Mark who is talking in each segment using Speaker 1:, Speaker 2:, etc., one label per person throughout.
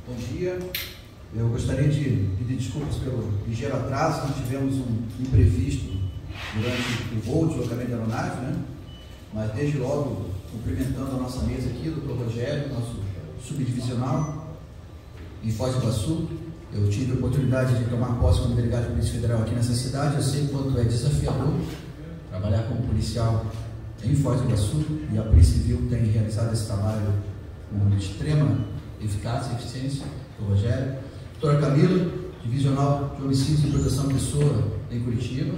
Speaker 1: Bom dia. Eu gostaria de pedir desculpas pelo ligeiro atraso. Nós tivemos um imprevisto durante o voo de deslocamento de aeronave, né? Mas desde logo, cumprimentando a nossa mesa aqui, o Dr. Rogério, nosso subdivisional em Foz do Iguaçu. Eu tive a oportunidade de tomar posse como delegado de Polícia Federal aqui nessa cidade. Eu sei quanto é desafiador trabalhar como policial em Foz do Iguaçu, e a Polícia Civil tem realizado esse trabalho com extrema eficácia e eficiência. Dr. Rogério, doutora Camila, divisional de homicídios e proteção à pessoa em Curitiba,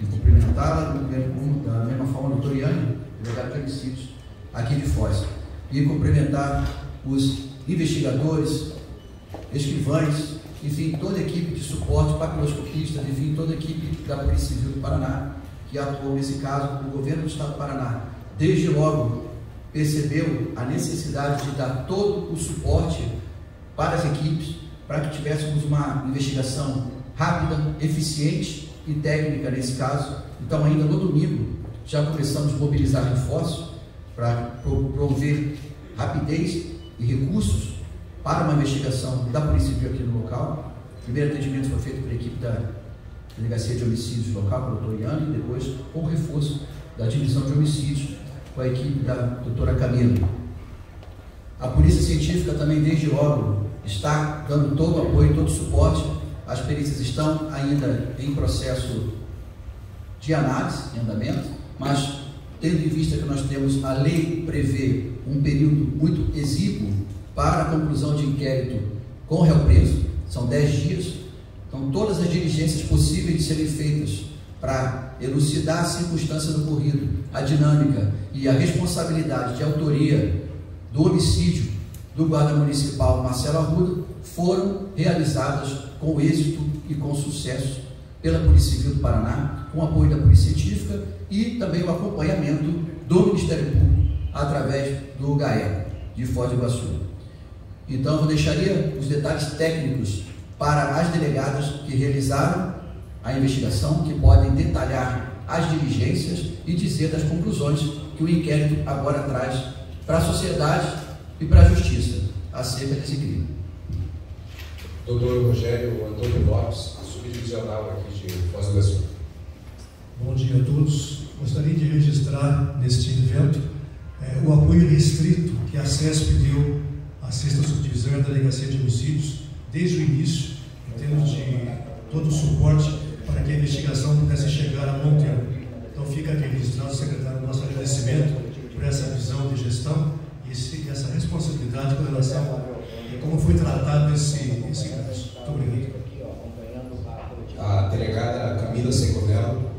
Speaker 1: e cumprimentá-la da mesma forma o doutor Iane, delegado de homicídios aqui de Foz, e cumprimentar os investigadores, escrivães, enfim, toda a equipe de suporte, papiloscopistas, enfim, toda a equipe da Polícia Civil do Paraná, que atuou nesse caso. O governo do Estado do Paraná, desde logo, percebeu a necessidade de dar todo o suporte para as equipes, para que tivéssemos uma investigação rápida, eficiente e técnica nesse caso. Então, ainda no domingo, já começamos a mobilizar reforços para promover rapidez e recursos para uma investigação da Polícia Civil aqui no local. O primeiro atendimento foi feito pela equipe da Delegacia de Homicídios local, pelo doutor Iane, e depois com o reforço da Divisão de Homicídios, com a equipe da doutora Camila. A Polícia Científica também, desde logo, está dando todo o apoio, todo o suporte. As perícias estão ainda em processo de análise, em andamento, mas tendo em vista que nós temos, a lei prevê um período muito exíguo para a conclusão de inquérito com o réu preso, são 10 dias, então todas as diligências possíveis de serem feitas para elucidar a circunstância do ocorrido, a dinâmica e a responsabilidade de autoria do homicídio do guarda municipal Marcelo Arruda foram realizadas com êxito e com sucesso pela Polícia Civil do Paraná, com o apoio da Polícia Científica e também o acompanhamento do Ministério Público através do GAECO de Foz do Iguaçu. Então, eu deixaria os detalhes técnicos para as delegadas que realizaram a investigação, que podem detalhar as diligências e dizer das conclusões que o inquérito agora traz para a sociedade e para a justiça acerca desse crime.
Speaker 2: Doutor Rogério Antônio Lopes, subdivisional aqui de Foz do Iguaçu.
Speaker 3: Bom dia a todos. Gostaria de registrar neste evento o apoio restrito que a CESP deu à 6ª Subdivisão e à Delegacia de Homicídios desde o início, em termos de todo o suporte para que a investigação pudesse chegar a bom tempo. Então fica aqui registrado, secretário, nosso agradecimento por essa visão de gestão e essa responsabilidade com relação a como foi tratado esse caso. Muito obrigado.
Speaker 2: A delegada Camila Secovelo,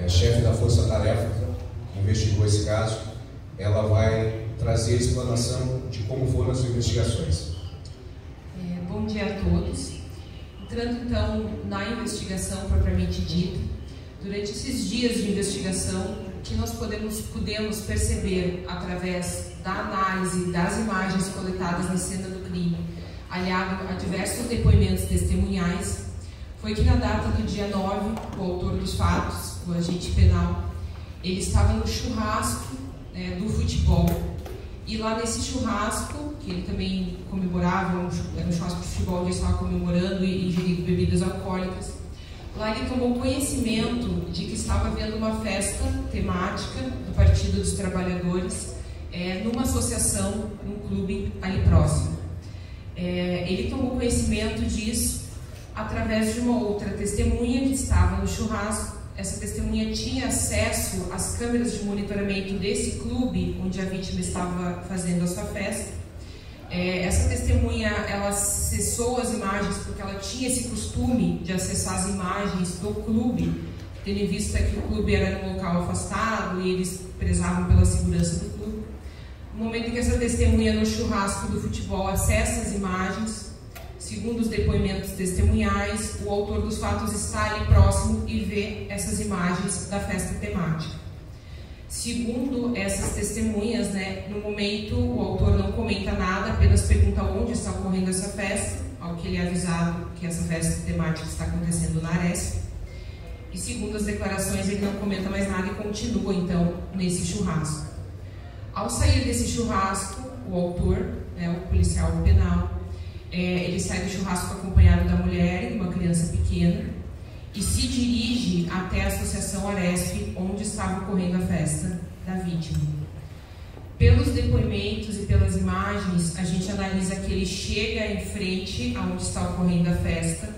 Speaker 2: chefe da Força Tarefa, que investigou esse caso, ela vai trazer a explanação de como foram as investigações.
Speaker 4: Bom dia a todos. Entrando então na investigação propriamente dita, durante esses dias de investigação, o que nós pudemos perceber através da análise das imagens coletadas na cena do crime, aliado a diversos depoimentos testemunhais, foi que na data do dia 9, o autor dos fatos, o agente penal, ele estava no churrasco do futebol, e lá nesse churrasco, que ele também comemorava, era um churrasco de futebol, ele estava comemorando e ingerindo bebidas alcoólicas, lá ele tomou conhecimento de que estava havendo uma festa temática do Partido dos Trabalhadores, numa associação, num clube ali próximo. Ele tomou conhecimento disso através de uma outra testemunha que estava no churrasco. Essa testemunha tinha acesso às câmeras de monitoramento desse clube onde a vítima estava fazendo a sua festa. Essa testemunha, ela acessou as imagens porque ela tinha esse costume de acessar as imagens do clube, tendo em vista que o clube era num local afastado e eles prezavam pela segurança do clube. No momento em que essa testemunha no churrasco do futebol acessa as imagens, segundo os depoimentos testemunhais, o autor dos fatos está ali próximo e vê essas imagens da festa temática. Segundo essas testemunhas, no momento o autor não comenta nada, apenas pergunta onde está ocorrendo essa festa, ao que ele é avisado que essa festa temática está acontecendo na Aresp. E segundo as declarações, ele não comenta mais nada e continua então nesse churrasco. Ao sair desse churrasco, o autor, o policial penal, ele sai do churrasco acompanhado da mulher e de uma criança pequena e se dirige até a Associação Aresp, onde estava ocorrendo a festa da vítima. Pelos depoimentos e pelas imagens, a gente analisa que ele chega em frente aonde está ocorrendo a festa.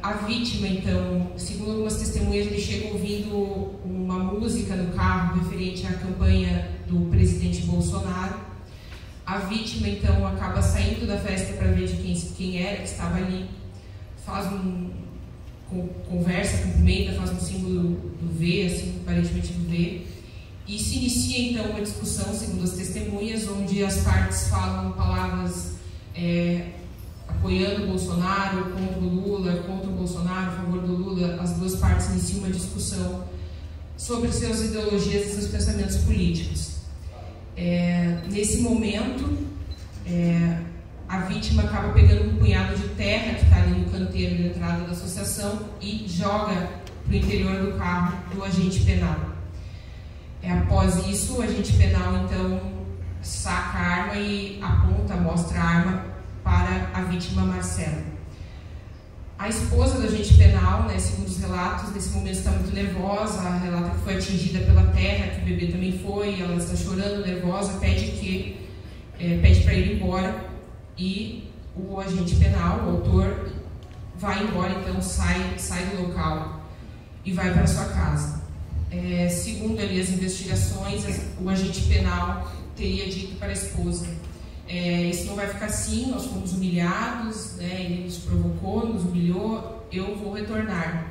Speaker 4: A vítima, então, segundo algumas testemunhas, ele chega ouvindo uma música no carro referente à campanha do presidente Bolsonaro. A vítima, então, acaba saindo da festa para ver de quem era que estava ali, faz conversa, cumprimenta, faz um símbolo do V, assim, aparentemente do V, e se inicia, então, uma discussão, segundo as testemunhas, onde as partes falam palavras apoiando o Bolsonaro, contra o Lula, contra o Bolsonaro, a favor do Lula. As duas partes iniciam uma discussão sobre suas ideologias e seus pensamentos políticos. Nesse momento, a vítima acaba pegando um punhado de terra que está ali no canteiro da entrada da associação e joga para o interior do carro do agente penal. Após isso, o agente penal, então, saca a arma e aponta, mostra a arma para a vítima Marcela. A esposa do agente penal, segundo os relatos, nesse momento está muito nervosa, ela relata que foi atingida pela terra, que o bebê também foi, ela está chorando, nervosa, pede para ele ir embora, e o agente penal, o autor, vai embora, então sai do local e vai para sua casa. Segundo ali as investigações, o agente penal teria dito para a esposa: isso não vai ficar assim, nós fomos humilhados, ele nos provocou, nos humilhou, eu vou retornar.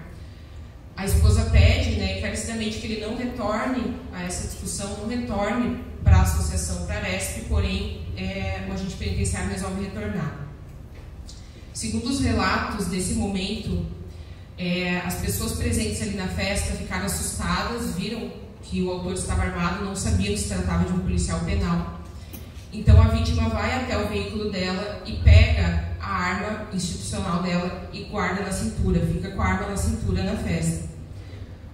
Speaker 4: A esposa pede, encarecidamente, que ele não retorne a essa discussão, não retorne para a associação, para a Aresp, porém o agente penitenciário resolve retornar. Segundo os relatos desse momento, as pessoas presentes ali na festa ficaram assustadas, viram que o autor estava armado, não sabiam que se tratava de um policial penal. Então a vítima vai até o veículo dela e pega a arma institucional dela e guarda na cintura, fica com a arma na cintura na festa.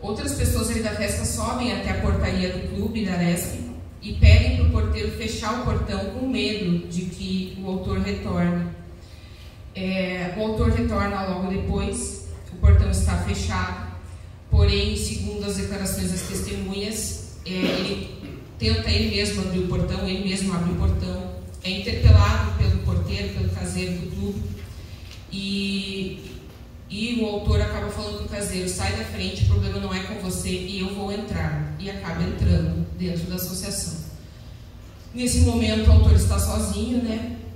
Speaker 4: Outras pessoas ali da festa sobem até a portaria do clube da Aresp e pedem para o porteiro fechar o portão com medo de que o autor retorne. O autor retorna logo depois, o portão está fechado, porém, segundo as declarações das testemunhas, ele tenta ele mesmo abrir o portão, ele mesmo abre o portão, é interpelado pelo porteiro, pelo caseiro do clube, e o autor acaba falando pro caseiro: sai da frente, o problema não é com você e eu vou entrar, e acaba entrando dentro da associação. Nesse momento o autor está sozinho,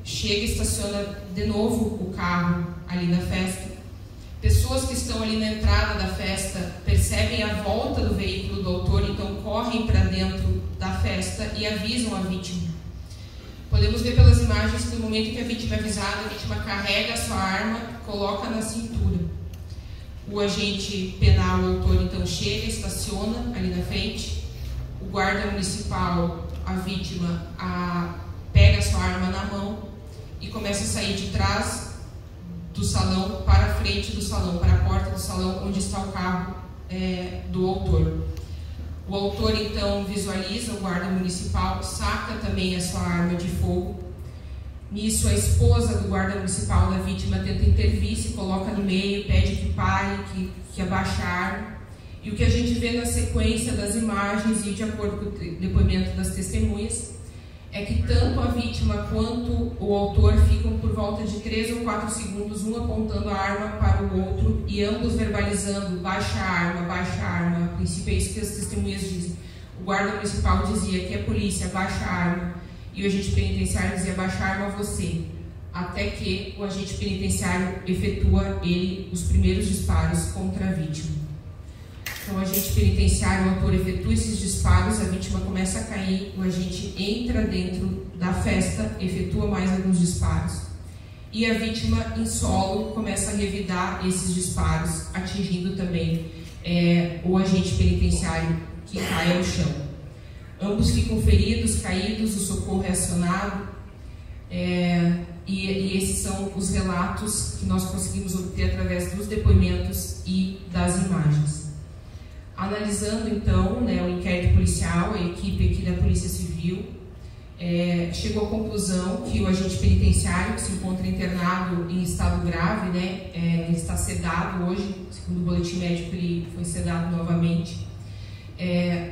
Speaker 4: chega e estaciona de novo o carro ali na festa. Pessoas que estão ali na entrada da festa percebem a volta do veículo do autor, então correm para dentro da festa e avisam a vítima. Podemos ver pelas imagens que no momento em que a vítima é avisada, a vítima carrega a sua arma, coloca na cintura. O agente penal, o autor, então chega, estaciona ali na frente. O guarda municipal, a vítima, pega a sua arma na mão e começa a sair de trás do salão para a frente do salão, para a porta do salão onde está o carro do autor. O autor então visualiza o guarda municipal, saca também a sua arma de fogo. Nisso a esposa do guarda municipal da vítima tenta intervir, se coloca no meio, pede que pare, que abaixe a arma. E o que a gente vê na sequência das imagens e de acordo com o depoimento das testemunhas é que tanto a vítima quanto o autor ficam por volta de 3 ou 4 segundos, um apontando a arma para o outro e ambos verbalizando: baixa a arma, baixa a arma. A princípio é isso que as testemunhas dizem. O guarda municipal dizia que a polícia, baixa a arma, e o agente penitenciário dizia: baixa a arma você, até que o agente penitenciário efetua os primeiros disparos contra a vítima. Então, o agente penitenciário, o autor, efetua esses disparos, a vítima começa a cair, o agente entra dentro da festa, efetua mais alguns disparos, e a vítima, em solo, começa a revidar esses disparos, atingindo também o agente penitenciário, que cai ao chão. Ambos ficam feridos, caídos, o socorro é acionado, e esses são os relatos que nós conseguimos obter através dos depoimentos e das imagens. Analisando então o inquérito policial, a equipe aqui da Polícia Civil chegou à conclusão que o agente penitenciário, que se encontra internado em estado grave, né, ele está sedado hoje, segundo o boletim médico ele foi sedado novamente.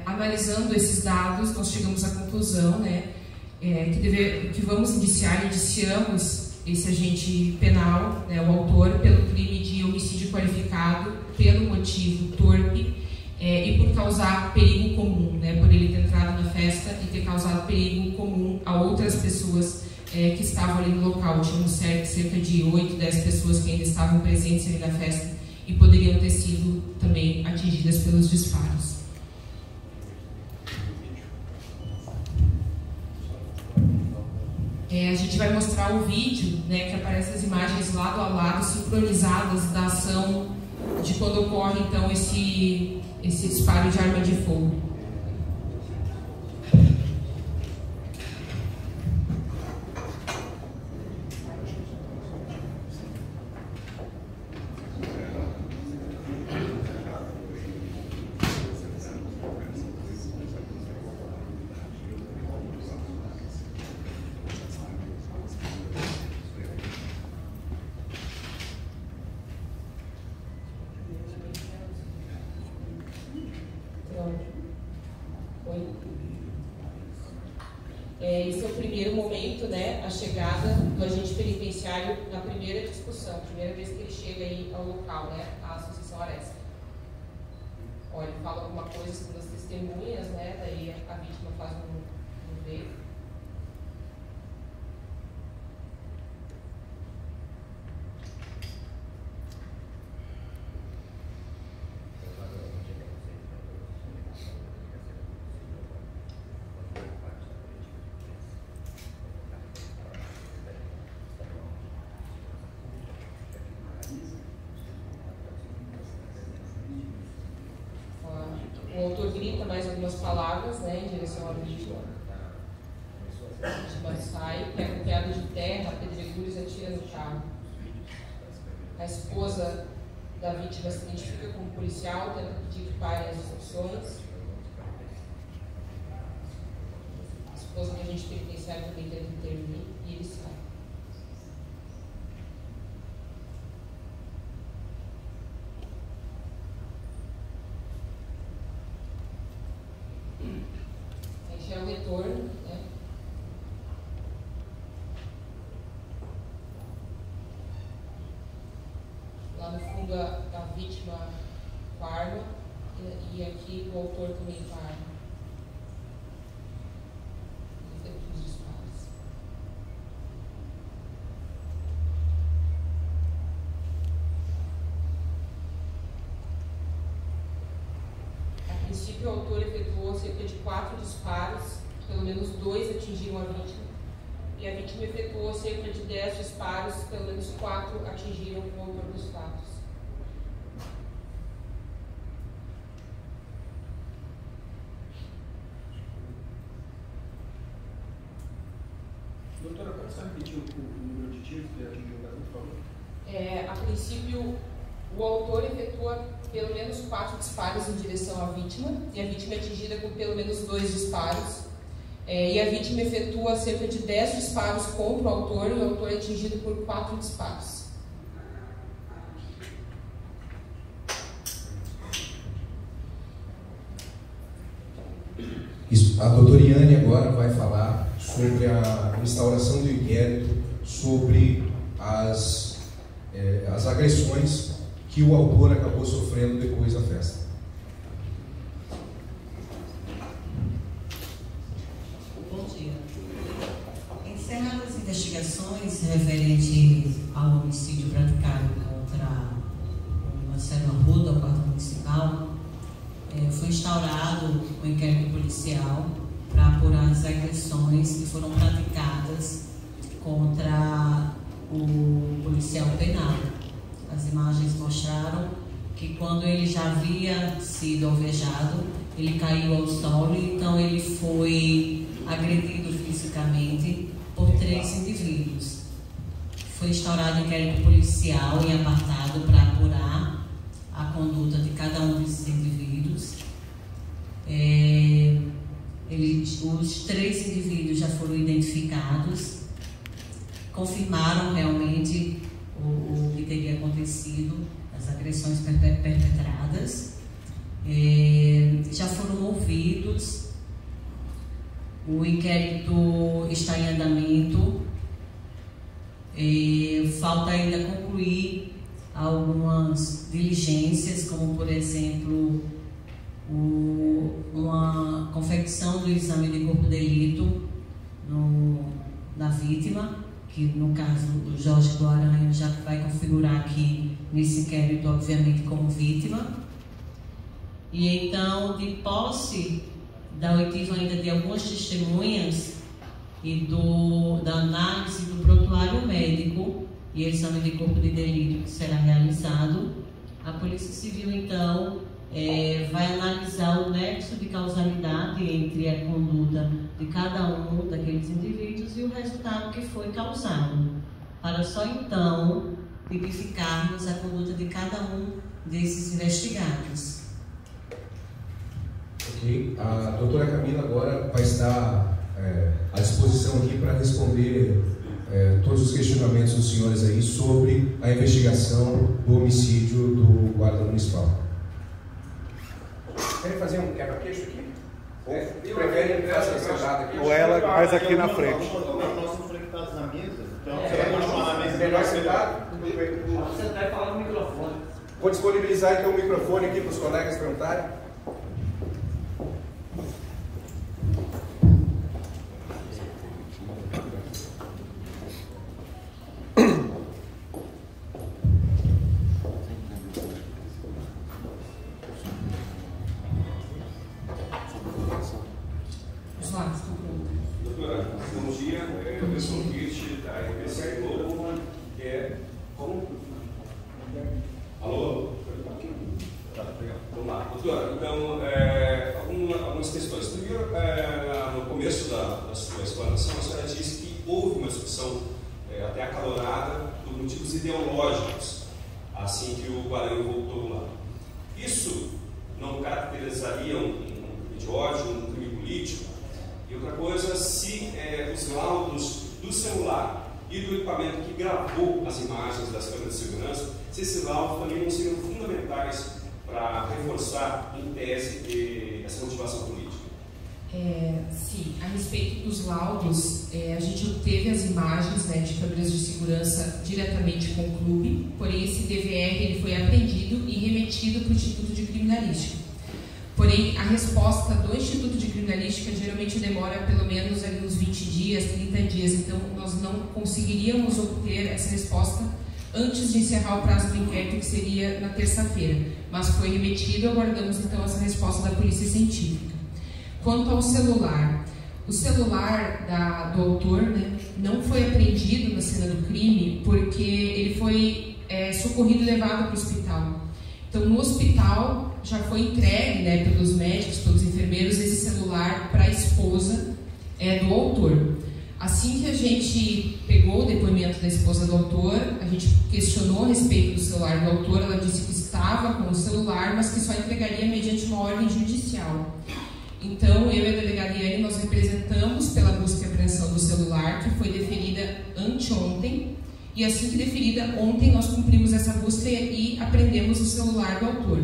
Speaker 4: Analisando esses dados, nós chegamos à conclusão, né, que vamos indiciamos esse agente penal, né, o autor, pelo crime de homicídio qualificado, pelo motivo torpe e por causar perigo comum, né, por ele ter entrado na festa e ter causado perigo comum a outras pessoas que estavam ali no local. Tínhamos cerca de 8, 10 pessoas que ainda estavam presentes ali na festa e poderiam ter sido também atingidas pelos disparos. A gente vai mostrar o vídeo, né, que aparece as imagens lado a lado, sincronizadas da ação de quando ocorre então esse disparo de arma de fogo. Esse é o primeiro momento, né, a chegada do agente penitenciário na primeira discussão, primeira vez que ele chega aí ao local, né, a Associação Aresp. Olha, ele fala alguma coisa segundo as testemunhas, né, daí a vítima faz um veio. O autor grita mais algumas palavras, né, em direção à vítima. A vítima sai, pega um pedaço de terra, pedregulhos e atira no carro. A esposa da vítima se identifica como policial, tenta pedir que parem as instruções. A esposa do agente penitenciário também tenta intervir e ele sai. Aí já é o retorno, né? Lá no fundo a vítima com a arma e aqui o autor também com a arma. Ele efetua os disparos. A princípio o autor efetuou cerca de 4 disparos, pelo menos 2 atingiram a vítima. E a vítima efetuou cerca de 10 disparos, pelo menos 4 atingiram o autor dos fatos.
Speaker 5: Doutora, pode só repetir o número de tiros que atingiu o garoto, por favor?
Speaker 4: A princípio, o autor efetua pelo menos 4 disparos em direção à vítima, e a vítima é atingida com pelo menos 2 disparos. E a vítima efetua cerca de 10 disparos contra o autor, e o autor é atingido por 4 disparos.
Speaker 2: Isso. A doutora Iane agora vai falar sobre a instauração do inquérito, sobre as agressões que o autor acabou sofrendo depois da festa.
Speaker 6: Bom dia. Encerradas as investigações referentes ao homicídio praticado contra o Marcelo Arruda, o guarda municipal, foi instaurado um inquérito policial para apurar as agressões que foram praticadas contra o policial penal. As imagens mostraram que quando ele já havia sido alvejado, ele caiu ao solo, então ele foi agredido fisicamente por 3 indivíduos. Foi instaurado inquérito policial em apartado para apurar a conduta de cada um desses indivíduos. Os 3 indivíduos já foram identificados, confirmaram realmente o que teria acontecido, as agressões perpetradas, já foram ouvidos, o inquérito está em andamento, falta ainda concluir algumas diligências, como por exemplo uma confecção do exame de corpo de delito na vítima, que no caso do Jorge Guaranha já vai configurar aqui nesse inquérito, obviamente, como vítima. E então, de posse da oitiva ainda de algumas testemunhas e da análise do prontuário médico e exame de corpo de delito que será realizado, a Polícia Civil, então, vai analisar o nexo de causalidade entre a conduta de cada um daqueles indivíduos e o resultado que foi causado, para só então tipificarmos a conduta de cada um desses investigados.
Speaker 2: Ok, a doutora Camila agora vai estar à disposição aqui para responder todos os questionamentos dos senhores aí sobre a investigação do homicídio do guarda municipal. Querem fazer um quebra-queixo aqui? Preferem fazer sentado aqui?
Speaker 7: Ou ela mais aqui na frente?
Speaker 5: Nós estamos conectados na mesa, então você vai continuar na mesa.
Speaker 2: Melhor sentado?
Speaker 5: Você vai falar no microfone.
Speaker 2: Vou disponibilizar então o microfone aqui para os colegas perguntarem.
Speaker 8: Doutora, bom dia. Eu sou o Kit da RPC Globo, que é como? Alô? Tá, legal. Vamos lá. Doutora, então, algumas questões. Primeiro, no começo da sua explanação, a senhora disse que houve uma discussão até acalorada por motivos ideológicos, assim que o Guaranha voltou lá. Isso não caracterizaria um crime de ódio, um crime político? E outra coisa, se os laudos do celular e do equipamento que gravou as imagens das câmeras de segurança, se esses laudos também não seriam fundamentais para reforçar, em tese, essa motivação política?
Speaker 4: Sim, a respeito dos laudos, a gente obteve as imagens de câmeras de segurança diretamente com o clube, porém esse DVR ele foi apreendido e remetido para o Instituto de Criminalística. Porém, a resposta do Instituto de Criminalística geralmente demora pelo menos ali uns 20 dias, 30 dias, então nós não conseguiríamos obter essa resposta antes de encerrar o prazo do inquérito, que seria na terça-feira. Mas foi remetido, aguardamos então essa resposta da Polícia Científica. Quanto ao celular, o celular do autor não foi apreendido na cena do crime porque ele foi socorrido e levado para o hospital. Então, no hospital já foi entregue pelos médicos, pelos enfermeiros, esse celular para a esposa do autor. Assim que a gente pegou o depoimento da esposa do autor, a gente questionou a respeito do celular do autor, ela disse que estava com o celular, mas que só entregaria mediante uma ordem judicial. Então, eu e a delegada Iane, nós representamos pela busca e apreensão do celular, que foi deferida anteontem, e assim que deferida ontem, nós cumprimos essa busca e apreendemos o celular do autor.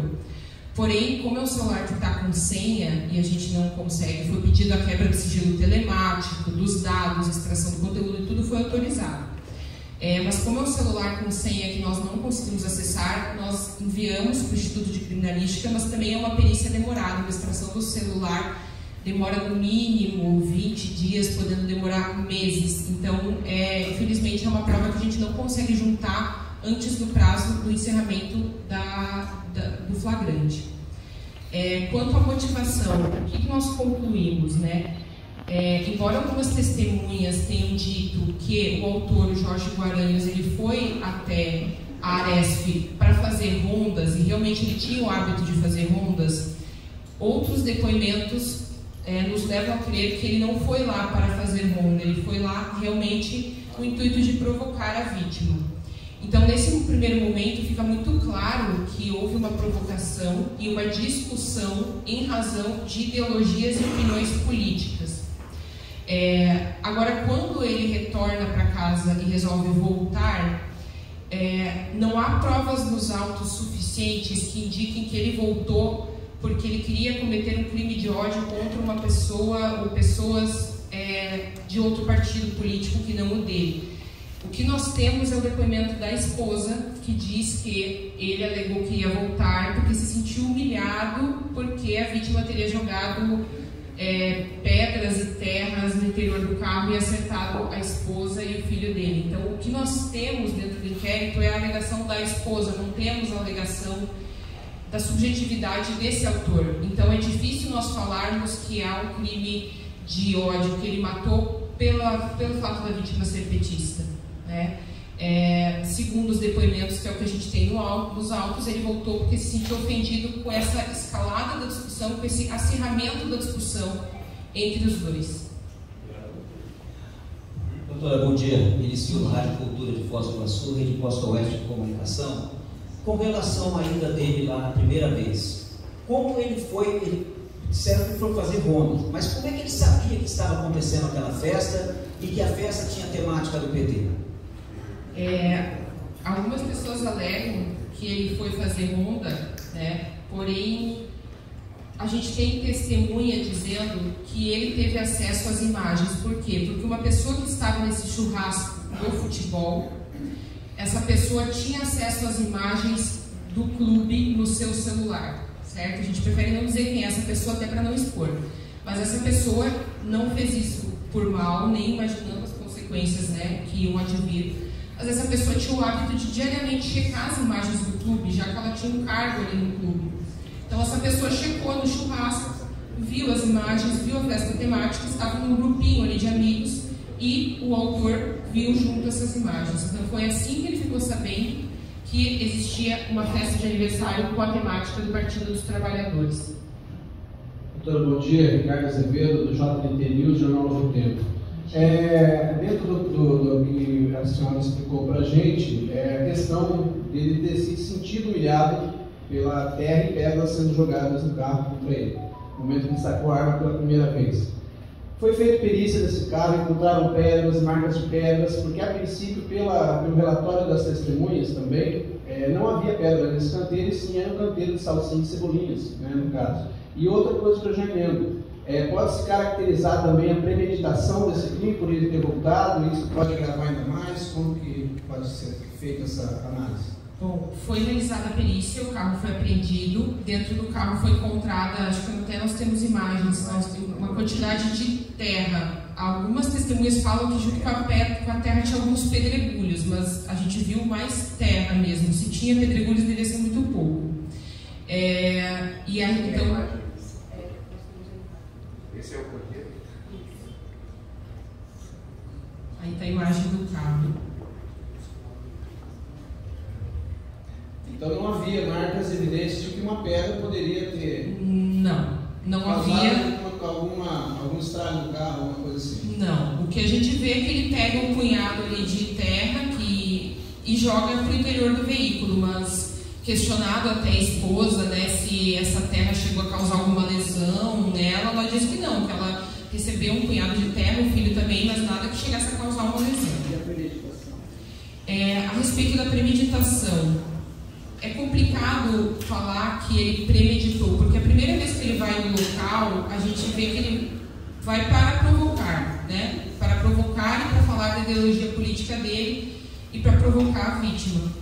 Speaker 4: Porém, como é um celular que está com senha e a gente não consegue, foi pedido a quebra do sigilo telemático, dos dados, extração do conteúdo e tudo foi autorizado. Mas como é um celular com senha que nós não conseguimos acessar, nós enviamos para o Instituto de Criminalística, mas também é uma perícia demorada. A extração do celular demora no mínimo 20 dias, podendo demorar meses. Então, infelizmente, é uma prova que a gente não consegue juntar antes do prazo do encerramento do flagrante. Quanto à motivação, o que nós concluímos, embora algumas testemunhas tenham dito que o autor, o Jorge Guaranhos, ele foi até a Aresf para fazer rondas, e realmente ele tinha o hábito de fazer rondas, outros depoimentos nos levam a crer que ele não foi lá para fazer ronda, ele foi lá realmente com o intuito de provocar a vítima. Então, nesse primeiro momento, fica muito claro que houve uma provocação e uma discussão em razão de ideologias e opiniões políticas. Agora, quando ele retorna para casa e resolve voltar, não há provas nos autos suficientes que indiquem que ele voltou porque ele queria cometer um crime de ódio contra uma pessoa ou pessoas de outro partido político que não o dele. O que nós temos é o depoimento da esposa, que diz que ele alegou que ia voltar porque se sentiu humilhado porque a vítima teria jogado pedras e terras no interior do carro e acertado a esposa e o filho dele. Então, o que nós temos dentro do inquérito é a alegação da esposa, não temos a alegação da subjetividade desse autor. Então, é difícil nós falarmos que há um crime de ódio, que ele matou pelo fato da vítima ser petista, né? Segundo os depoimentos, que é o que a gente tem nos autos, ele voltou porque se sentiu ofendido com essa escalada da discussão, com esse acirramento da discussão entre os dois.
Speaker 7: Doutora, bom dia. Inicio no Rádio Cultura de Foz do Iguaçu, Rede Costa Oeste de Comunicação. Com relação à ida dele lá na primeira vez, como ele foi, ele disseram que foi fazer ronda, mas como é que ele sabia que estava acontecendo aquela festa e que a festa tinha a temática do PT?
Speaker 4: Algumas pessoas alegam que ele foi fazer ronda, né? Porém, a gente tem testemunha dizendo que ele teve acesso às imagens. Por quê? Porque uma pessoa que estava nesse churrasco do futebol, essa pessoa tinha acesso às imagens do clube no seu celular, certo? A gente prefere não dizer quem é essa pessoa, até para não expor. Mas essa pessoa não fez isso por mal, nem imaginando as consequências, né, que iam advir. Mas essa pessoa tinha o hábito de diariamente checar as imagens do clube, já que ela tinha um cargo ali no clube. Então essa pessoa checou no churrasco, viu as imagens, viu a festa temática, estava num grupinho ali de amigos e o autor viu junto essas imagens. Então foi assim que ele ficou sabendo que existia uma festa de aniversário com a temática do Partido dos Trabalhadores.
Speaker 9: Doutora, bom dia. Ricardo Azevedo, do JNT News, Jornal Novo Tempo. Dentro do que a senhora explicou para a gente, a questão dele ter se sentido humilhado pela terra e pedras sendo jogadas no carro contra ele, no momento que ele sacou a arma pela primeira vez. Foi feita perícia desse carro, encontraram pedras, marcas de pedras, porque a princípio, pelo relatório das testemunhas também, não havia pedra nesse canteiro, e sim era um canteiro de salsinha e cebolinhas, né, no caso. E outra coisa que eu já emendo, pode-se caracterizar também a premeditação desse crime por ele ter voltado, isso pode agravar ainda mais? Como que pode ser feita essa análise?
Speaker 4: Bom, foi realizada a perícia, o carro foi apreendido, dentro do carro foi encontrada, acho que até nós temos imagens, uma quantidade de terra. Algumas testemunhas falam que junto com a terra tinha alguns pedregulhos, mas a gente viu mais terra mesmo. Se tinha pedregulhos, deveria ser muito pouco. Então...
Speaker 2: Esse é o canteiro?
Speaker 4: Aí está a imagem do carro.
Speaker 9: Então não havia marcas evidentes de que uma pedra poderia ter...
Speaker 4: Não havia...
Speaker 9: algum estrago no carro, alguma coisa assim?
Speaker 4: Não. O que a gente vê é que ele pega um punhado ali de terra e joga para o interior do veículo, mas questionado até a esposa, né, se essa terra chegou a causar alguma lesão nela, ela disse que não, que ela recebeu um punhado de terra, o filho também, mas nada que chegasse a causar uma lesão.
Speaker 9: E a premeditação?
Speaker 4: A respeito da premeditação, é complicado falar que ele premeditou, porque a primeira vez que ele vai no local, a gente vê que ele vai para provocar, né? Para provocar e para falar da ideologia política dele e para provocar a vítima.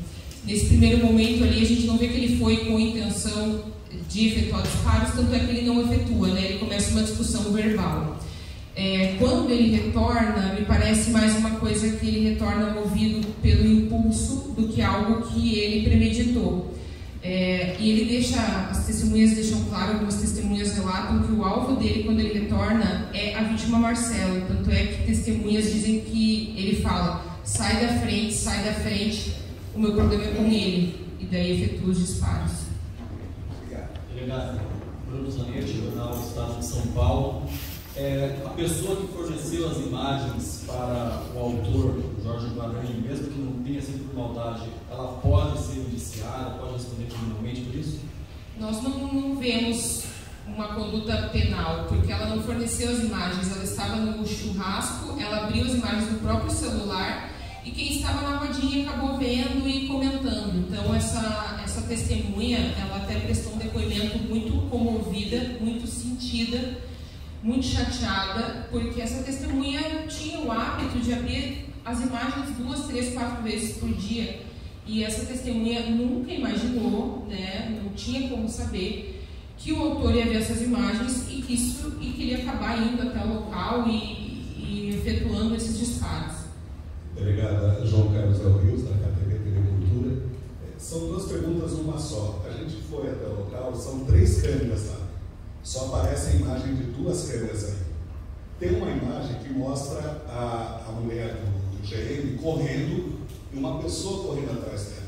Speaker 4: Nesse primeiro momento ali, a gente não vê que ele foi com intenção de efetuar disparos, tanto é que ele não efetua, né? Ele começa uma discussão verbal. Quando ele retorna, me parece mais uma coisa que ele retorna movido pelo impulso do que algo que ele premeditou. E ele deixa, as testemunhas deixam claro, algumas testemunhas relatam que o alvo dele quando ele retorna é a vítima Marcela. Tanto é que testemunhas dizem que ele fala: sai da frente, o meu problema é com ele. E daí efetua os disparos.
Speaker 10: Delegado Bruno Zanetti, Jornal do Estado de São Paulo. A pessoa que forneceu as imagens para o autor, Jorge Guarani, mesmo que não tenha sido por maldade, ela pode ser indiciada, pode responder criminalmente por isso?
Speaker 4: Nós não vemos uma conduta penal, porque ela não forneceu as imagens, ela estava no churrasco, ela abriu as imagens no próprio celular e quem estava na rodinha acabou vendo e comentando. Então essa testemunha, ela até prestou um depoimento muito comovida, muito sentida, muito chateada, porque essa testemunha tinha o hábito de abrir as imagens 2, 3, 4 vezes por dia. E essa testemunha nunca imaginou, né, não tinha como saber que o autor ia ver essas imagens e que ele ia acabar indo até o local e efetuando esses disparos.
Speaker 11: Delegada João Carlos Del Rios, da KTV TV Cultura. São 2 perguntas numa só. A gente foi até o local, são 3 câmeras lá. Só aparece a imagem de 2 câmeras aí. Tem uma imagem que mostra a mulher do GM correndo e uma pessoa correndo atrás dela.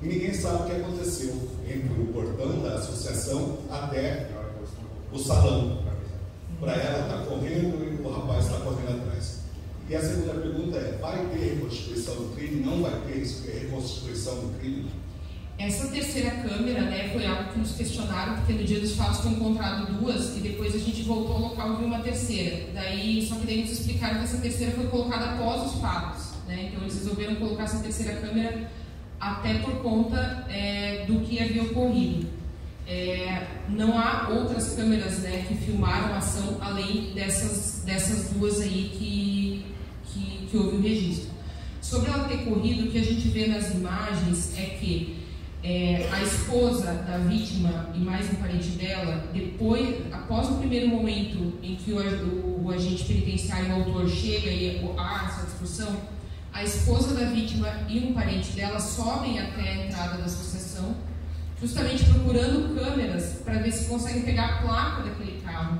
Speaker 11: E ninguém sabe o que aconteceu entre o portão da associação até o salão. Para ela estar correndo e o rapaz está correndo atrás. E a segunda pergunta é: vai ter reconstituição do crime? Não vai ter reconstituição do crime?
Speaker 4: Essa terceira câmera, né, foi algo que nos questionaram, porque no dia dos fatos foi encontrado 2 e depois a gente voltou ao local e viu uma terceira. Só que daí nos explicaram que essa terceira foi colocada após os fatos, né? Então eles resolveram colocar essa terceira câmera até por conta do que havia ocorrido. Não há outras câmeras, né, que filmaram a ação além dessas 2 aí que houve o registro. Sobre ela ter corrido, o que a gente vê nas imagens é que a esposa da vítima e mais um parente dela, após o primeiro momento em que o agente penitenciário, o autor, chega e há essa discussão, a esposa da vítima e um parente dela sobem até a entrada da associação, justamente procurando câmeras para ver se conseguem pegar a placa daquele carro.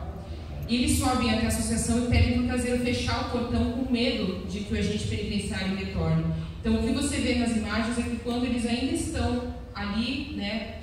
Speaker 4: Eles sobem até a associação e pedem para o caseiro fechar o portão com medo de que o agente penitenciário retorne. Então, o que você vê nas imagens é que quando eles ainda estão ali, né,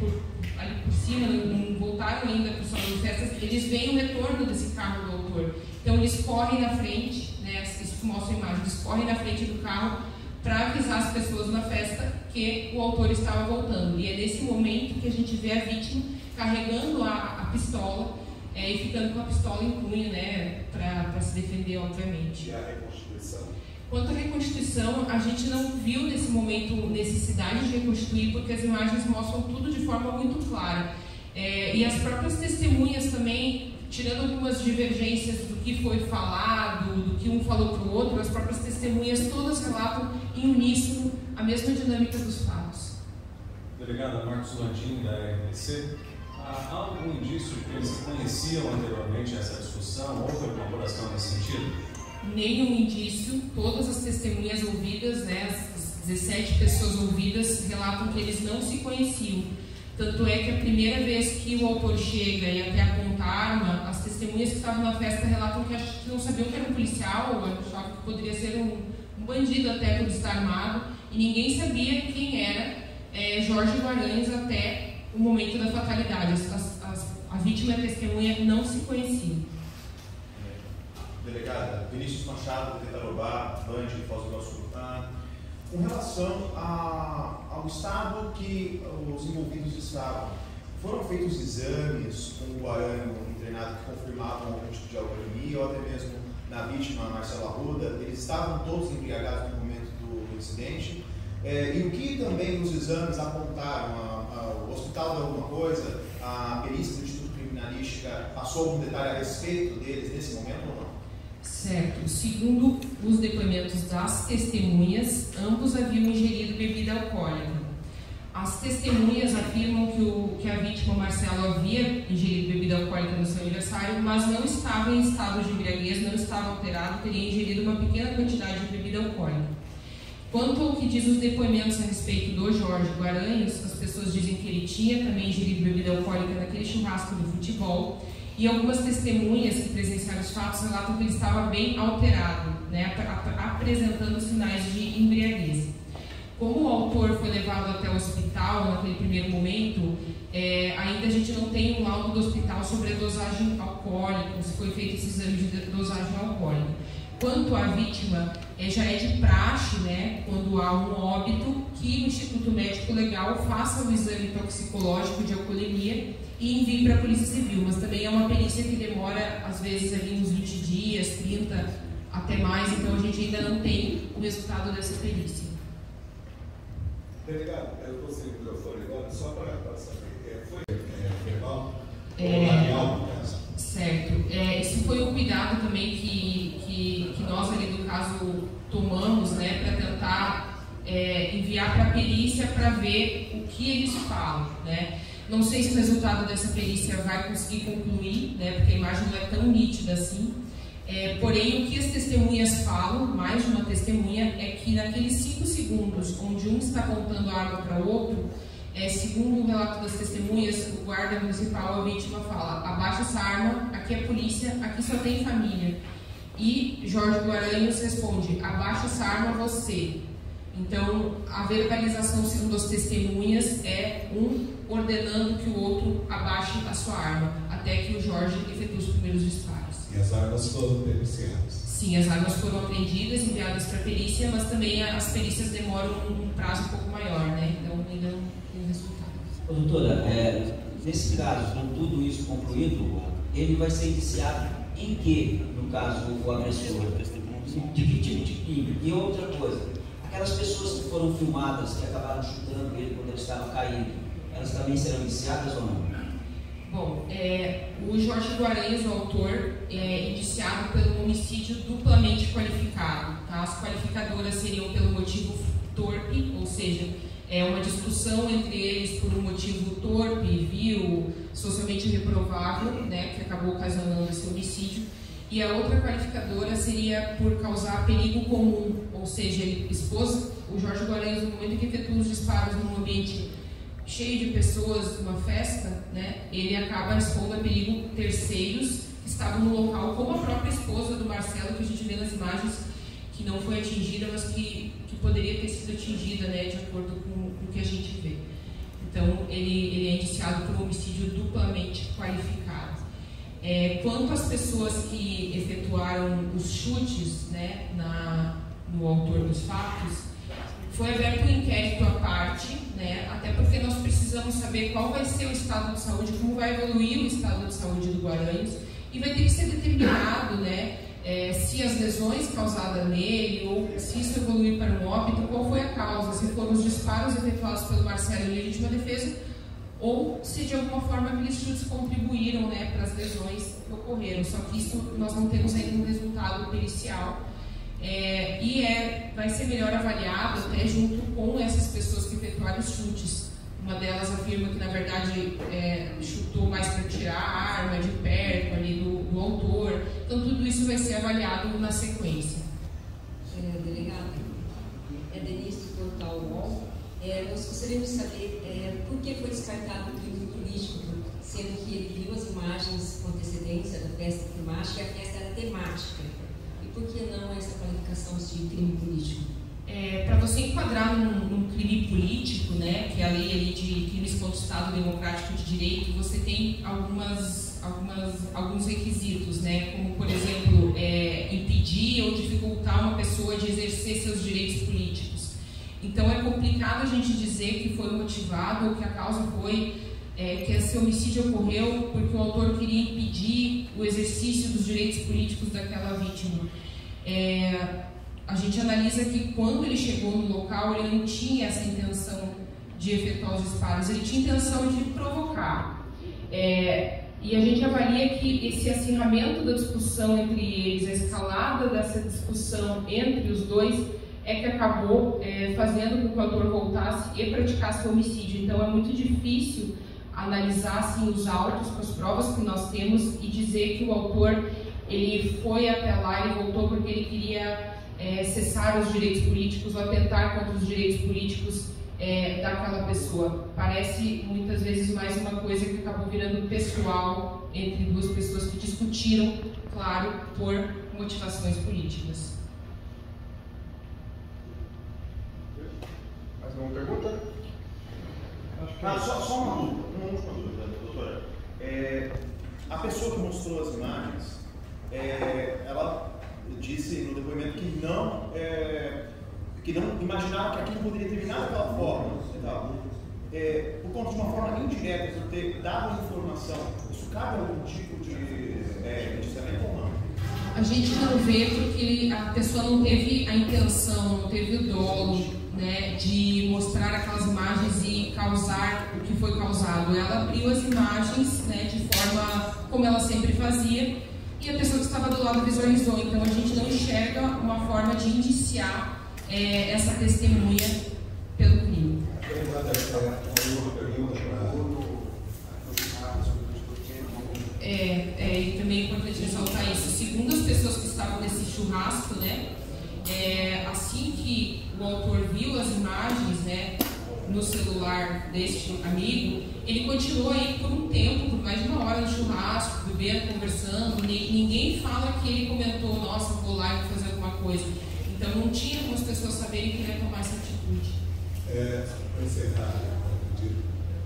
Speaker 4: ali por cima, não voltaram ainda para o salão de festas, eles veem o retorno desse carro do autor. Então, eles correm na frente, né, isso mostra a imagem, eles correm na frente do carro para avisar as pessoas na festa que o autor estava voltando. E é nesse momento que a gente vê a vítima carregando a pistola e ficando com a pistola em punho, né, para se defender, obviamente.
Speaker 11: E a reconstituição?
Speaker 4: Quanto à reconstituição, a gente não viu nesse momento necessidade de reconstituir, porque as imagens mostram tudo de forma muito clara. E as próprias testemunhas também, tirando algumas divergências do que foi falado, do que um falou para o outro, as próprias testemunhas todas relatam em uníssono a mesma dinâmica dos fatos.
Speaker 8: Delegada Marcos Landim, da RPC, há algum indício de que eles conheciam anteriormente essa discussão? Houve alguma apuração nesse sentido?
Speaker 4: Nenhum indício. Todas as testemunhas ouvidas, né, as 17 pessoas ouvidas, relatam que eles não se conheciam. Tanto é que a primeira vez que o autor chega e até aponta a arma, as testemunhas que estavam na festa relatam que não sabiam que era um policial, ou achavam que poderia ser um bandido até por estar armado, e ninguém sabia quem era Jorge Guaranhos até o momento da fatalidade. A vítima e a testemunha não se conheciam.
Speaker 12: Delegada, Vinícius Machado, do Tetarobá, Band, Foz do Iguaçu. Com relação ao estado que os envolvidos estavam, foram feitos exames com o Guaranho internado que confirmavam algum tipo de alcoolemia, ou até mesmo na vítima, Marcelo Arruda, eles estavam todos embriagados no momento do incidente? E o que também nos exames apontaram? O hospital deu alguma coisa? A perícia do Instituto Criminalística passou algum detalhe a respeito deles nesse momento ou não?
Speaker 4: Certo. Segundo os depoimentos das testemunhas, ambos haviam ingerido bebida alcoólica. As testemunhas afirmam que a vítima, Marcelo, havia ingerido bebida alcoólica no seu aniversário, mas não estava em estado de embriaguez, não estava alterado, teria ingerido uma pequena quantidade de bebida alcoólica. Quanto ao que diz os depoimentos a respeito do Jorge Guaranhos, as pessoas dizem que ele tinha também ingerido bebida alcoólica naquele churrasco do futebol, e algumas testemunhas que presenciaram os fatos relatam que ele estava bem alterado, né, apresentando sinais de embriaguez. Como o autor foi levado até o hospital naquele primeiro momento, ainda a gente não tem um laudo do hospital sobre a dosagem alcoólica, se foi feito esse exame de dosagem alcoólica. Quanto à vítima, já é de praxe, né, quando há um óbito, que o Instituto Médico Legal faça o exame toxicológico de alcoolemia e envie para a Polícia Civil, mas também é uma perícia que demora, às vezes, ali uns 20 dias, 30, até mais, então a gente ainda não tem o resultado dessa perícia.
Speaker 11: Delegado, eu estou sem o microfone agora, só para saber, foi verbal
Speaker 4: ou
Speaker 11: labial, no caso?
Speaker 4: Certo. Esse foi o cuidado também que nós ali do caso tomamos, né, para tentar enviar para a perícia para ver o que eles falam, né. Não sei se o resultado dessa perícia vai conseguir concluir, né, porque a imagem não é tão nítida assim. Porém, o que as testemunhas falam, mais de uma testemunha, é que naqueles 5 segundos onde um está apontando a arma para o outro, segundo o relato das testemunhas, o guarda municipal, a vítima, fala: abaixa essa arma, aqui é polícia, aqui só tem família. E Jorge Guaranhos responde: abaixa essa arma você. Então, a verbalização, segundo as testemunhas, é um ordenando que o outro abaixe a sua arma, até que o Jorge efetue os primeiros disparos.
Speaker 11: E as armas foram periciadas?
Speaker 4: Sim, as armas foram apreendidas, enviadas para a perícia, mas também as perícias demoram um prazo um pouco maior, né? Então ainda não tem resultado.
Speaker 7: Ô, doutora, nesse caso, com tudo isso concluído, ele vai ser indiciado em que, no caso, o agressor? De que tipo de crime? E outra coisa, aquelas pessoas que foram filmadas, que acabaram chutando ele quando ele estava caindo, elas também serão indiciadas ou não?
Speaker 4: Bom, o Jorge Guaranhos, o autor, é indiciado pelo homicídio duplamente qualificado. Tá? As qualificadoras seriam pelo motivo torpe, ou seja, é uma discussão entre eles por um motivo torpe, vil, socialmente reprovável, né, que acabou ocasionando esse homicídio. E a outra qualificadora seria por causar perigo comum, ou seja, ele expôs o Jorge Guaranhos no momento em que efetua os disparos num ambiente cheio de pessoas, uma festa, né, ele acaba expondo a perigo terceiros que estavam no local, como a própria esposa do Marcelo, que a gente vê nas imagens, que não foi atingida, mas que poderia ter sido atingida, né, de acordo com o que a gente vê. Então, ele é indiciado por homicídio duplamente qualificado. Quanto às pessoas que efetuaram os chutes, né, no autor dos fatos, foi aberto um inquérito à parte, né, até porque nós precisamos saber qual vai ser o estado de saúde, como vai evoluir o estado de saúde do Guaranhos, e vai ter que ser determinado, né, se as lesões causadas nele, ou se isso evoluir para um óbito, qual foi a causa, se foram os disparos efetuados pelo Marcelo em legítima defesa, ou se de alguma forma aqueles chutes contribuíram, né, para as lesões que ocorreram. Só que isso nós não temos ainda um resultado pericial. Vai ser melhor avaliado até junto com essas pessoas que efetuaram os chutes. Uma delas afirma que, na verdade, chutou mais para tirar a arma de perto ali do autor. Então, tudo isso vai ser avaliado na sequência.
Speaker 13: Delegado, Denise do Portal UOL. Nós gostaríamos de saber por que foi descartado o crime político, sendo que ele viu as imagens com antecedência da festa climática e a festa era temática. Por que não essa qualificação de crime político?
Speaker 4: Para você enquadrar num crime político, né, que é a lei ali de crimes contra o Estado Democrático de Direito, você tem alguns requisitos, né, como, por exemplo, impedir ou dificultar uma pessoa de exercer seus direitos políticos. Então, é complicado a gente dizer que foi motivado ou que a causa foi que esse homicídio ocorreu porque o autor queria impedir o exercício dos direitos políticos daquela vítima. A gente analisa que quando ele chegou no local, ele não tinha essa intenção de efetuar os disparos, ele tinha intenção de provocar. E a gente avalia que esse acirramento da discussão entre eles, a escalada dessa discussão entre os dois, que acabou fazendo com que o autor voltasse e praticasse o homicídio. Então é muito difícil analisar assim, os autos com as provas que nós temos e dizer que o autor ele foi até lá, ele voltou porque ele queria cessar os direitos políticos ou atentar contra os direitos políticos daquela pessoa. Parece muitas vezes mais uma coisa que acabou virando pessoal entre duas pessoas que discutiram, claro, por motivações políticas.
Speaker 12: Mais uma pergunta? Só uma última dúvida, doutora. A pessoa que mostrou as imagens, ela disse no depoimento que que não imaginava que aquilo poderia terminar daquela forma. Por conta de uma forma indireta, por ter dado informação, isso cabe algum tipo de indiciamento ou não?
Speaker 4: A gente não vê porque a pessoa não teve a intenção, não teve o dolo, né, de mostrar aquelas imagens e causar o que foi causado. Ela abriu as imagens, né, de forma como ela sempre fazia, e a pessoa que estava do lado visualizou. Então a gente não enxerga uma forma de indiciar essa testemunha pelo crime. E também é importante ressaltar isso. Segundo as pessoas que estavam nesse churrasco, né, assim que o autor viu as imagens, né, no celular deste amigo, ele continuou aí por um tempo, por mais de uma hora no churrasco, bebendo, conversando. Ninguém fala que ele comentou, nossa, vou lá e vou fazer alguma coisa. Então não tinha como as pessoas saberem que ele ia tomar essa atitude.
Speaker 11: Para encerrar,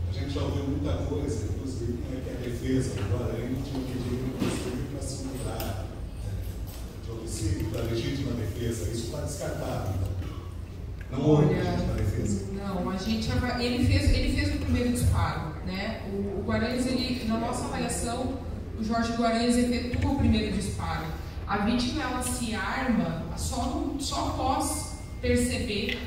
Speaker 11: a gente já ouviu muita coisa, inclusive que a defesa agora a gente tinha pedido para se mudar de homicídio para legítima defesa. Isso está descartado. Não houve legítima defesa.
Speaker 4: Não, ele fez o primeiro disparo, né? O Guaranhas, na nossa avaliação, o Jorge Guaranhas efetua o primeiro disparo. A vítima, ela se arma só após perceber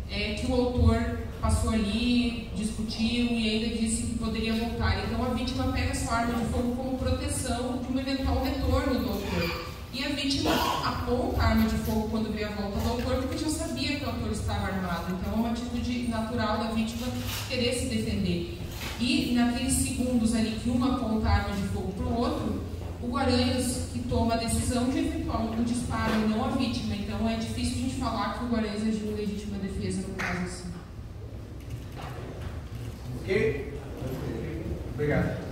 Speaker 4: que o autor passou ali, discutiu e ainda disse que poderia voltar. Então a vítima pega sua arma de fogo como proteção de um eventual retorno do autor. E a vítima aponta a arma de fogo quando vê a volta do autor, porque já sabia que o autor estava armado. Então é uma atitude natural da vítima querer se defender. E naqueles segundos ali que um aponta a arma de fogo para o outro, o Guaranhas que toma a decisão de efetuar o disparo, não a vítima. Então é difícil a gente falar que o Guaranhas agiu em legítima defesa no caso assim.
Speaker 12: Ok? Obrigado.